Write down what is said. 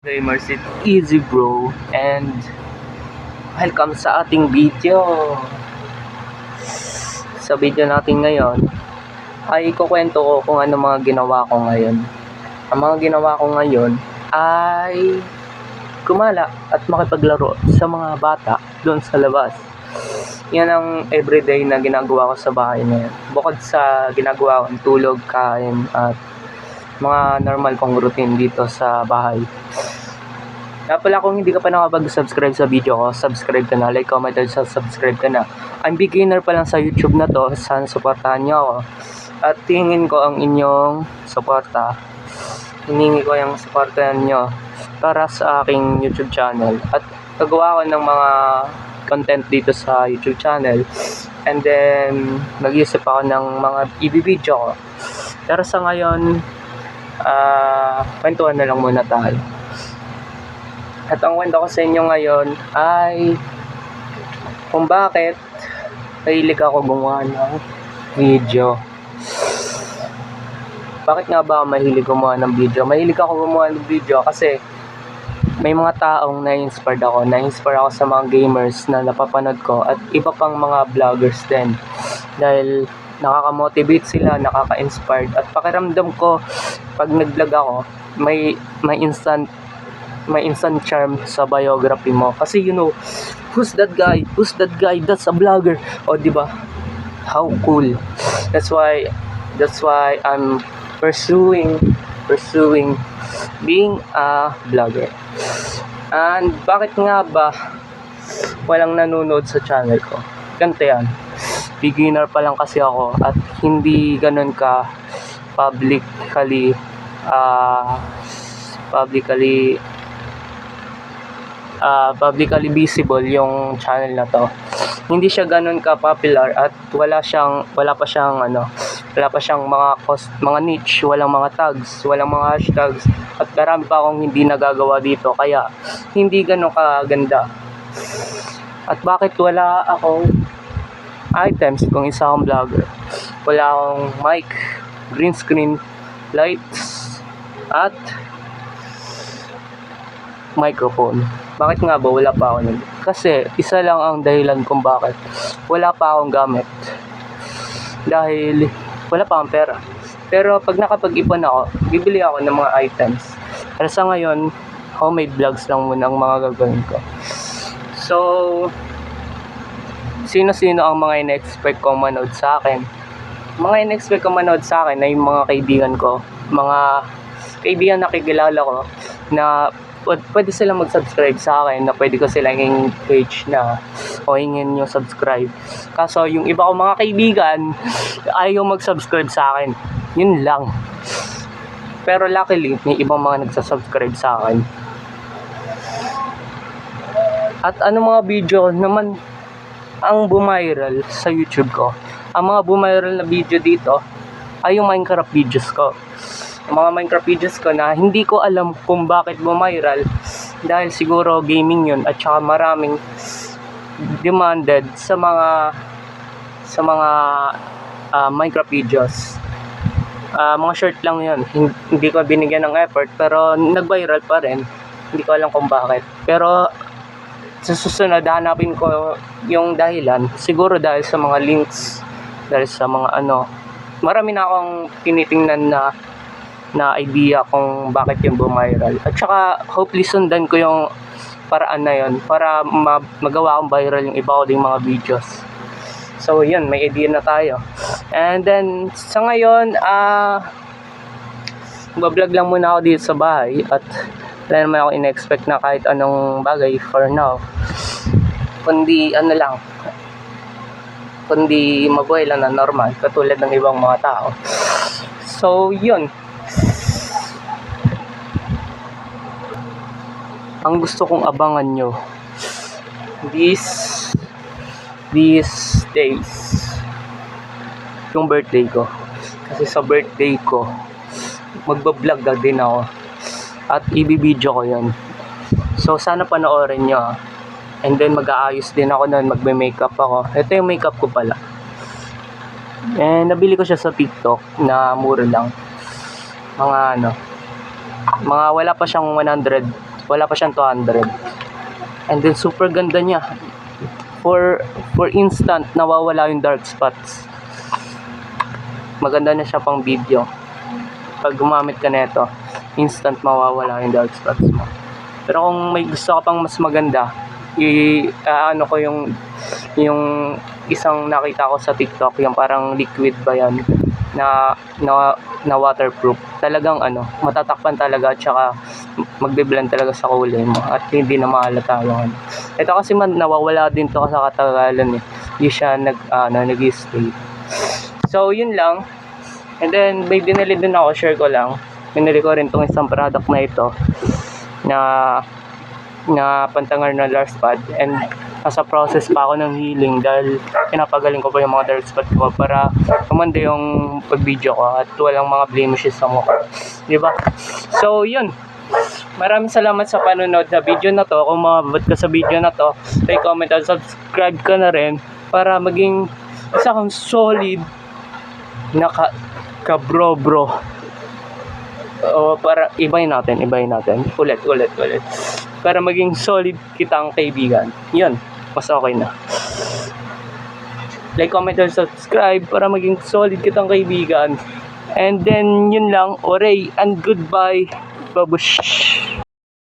Gamers, it's easy bro, and welcome sa ating video. Sa video natin ngayon ay ikukwento ko kung ano mga ginawa ko ngayon. Ang mga ginawa ko ngayon ay gumala at makipaglaro sa mga bata doon sa labas. Yan ang everyday na ginagawa ko sa bahay ngayon. Bukod sa ginagawa kong tulog, kain at mga normal kong routine dito sa bahay. Kaya pala kung hindi ka pa nakapag-subscribe sa video ko, subscribe ka na, like, comment, and subscribe ka na. I'm beginner pa lang sa YouTube na to, sana supportahan nyo ako. At tingin ko ang inyong suporta. Hiningi ko yung supportahan nyo para sa aking YouTube channel. At gagawa ko ng mga content dito sa YouTube channel. And then, mag-iisip ako ng mga i-video ko. Pero sa ngayon, kwentuhan na lang muna tayo. At ang kwento ko sa inyo ngayon ay kung bakit mahilig ako gumawa ng video. Bakit nga ba mahilig gumawa ng video? Mahilig ako gumawa ng video kasi may mga taong na-inspired ako. Na-inspire ako sa mga gamers na napapanood ko at iba pang mga vloggers din. Dahil nakaka-motivate sila, nakaka-inspired. At pakiramdam ko, pag nag-vlog ako, may instant charm sa biography mo. Kasi you know, who's that guy? That's a vlogger. O diba? How cool. That's why I'm pursuing being a vlogger. And bakit nga ba walang nanonood sa channel ko? Ganito yan. Beginner pa lang kasi ako at hindi ganun ka publicly visible yung channel na to. Hindi siya ganun ka popular at wala pa siyang mga niche, walang mga tags, walang mga hashtags at marami pa akong hindi nagagawa dito kaya hindi ganun kaganda. At bakit wala akong items kung isa akong vlogger? Wala akong mic, green screen, lights at microphone. Bakit nga ba wala pa ako nun? Kasi isa lang ang dahilan kung bakit wala pa akong gamit. Dahil wala pa akong pera. Pero pag nakapag-ipon ako, bibili ako ng mga items. Pero sa ngayon, homemade vlogs lang muna ang mga gagawin ko. So, sino-sino ang mga in-expect kong manood sa akin? Mga in-expect kong manood sa akin ay yung mga kaibigan ko. Mga kaibigan na kikilala ko na pwede silang mag-subscribe sa akin, na pwede ko silang hingin page na o hingin yung subscribe. Kaso yung iba ko mga kaibigan ayaw mag-subscribe sa akin. Yun lang. Pero luckily may ibang mga nagsasubscribe sa akin. At ano mga video naman ang bumiral sa YouTube ko? Ang mga bumiral na video dito ay yung Minecraft videos ko. Mga Minecraft videos ko na hindi ko alam kung bakit bumiral dahil siguro gaming yun at saka maraming demanded sa mga Minecraft videos. Mga short lang yun, hindi ko binigyan ng effort pero nag-viral pa rin. Hindi ko alam kung bakit, pero sa susunod hanapin ko yung dahilan. Siguro dahil sa mga links, dahil sa mga marami na akong tinitingnan na idea kung bakit yung bumiral. At saka hopefully sundan ko yung paraan na yun para magawa akong viral yung iba ko ding mga videos. So yun, may idea na tayo. And then sa ngayon bablog lang muna ako dito sa bahay at wala naman ako in-expect na kahit anong bagay for now, kundi mabuhay lang na normal katulad ng ibang mga tao. So yun, ang gusto kong abangan nyo these days yung birthday ko. Kasi sa birthday ko magbablog din ako at ibibideo ko yun. So sana panoorin nyo. And then mag-aayos din ako nun, magbe-makeup ako. Ito yung makeup ko pala. And nabili ko siya sa TikTok na mura lang. Mga wala pa siyang 100 Wala pa siyang 200. And then super ganda niya. For instant, nawawala yung dark spots. Maganda na siya pang video. Pag gumamit ka nito, instant mawawala yung dark spots mo. Pero kung may gusto ka pang mas maganda, ano ko yung isang nakita ko sa TikTok, yung parang liquid ba yan na waterproof. Talagang matatakpan talaga at saka magbe-blend talaga sa kulay mo at hindi na mahalata yung Ito kasi nawawala din to sa katagalan eh. Hindi siya nag-stay. So yun lang. And then may binili din ako, share ko lang. Binili ko rin tong isang product na ito na pantangar na dark spot, and nasa process pa ako ng healing dahil pinapagaling ko pa yung mga dark spot ko para kumanda yung pag-video ko at walang mga blemishes sa mukha, diba? So yun, maraming salamat sa panonood sa video na to. Kung mababot ka sa video na to, like, comment at subscribe ka na rin para maging isa kang solid na bro. O para ibahin natin. Ulit. Para maging solid kitang kaibigan. Yun, mas okay na. Like, comment, and subscribe para maging solid kitang kaibigan. And then, yun lang. Oray and goodbye. Babush.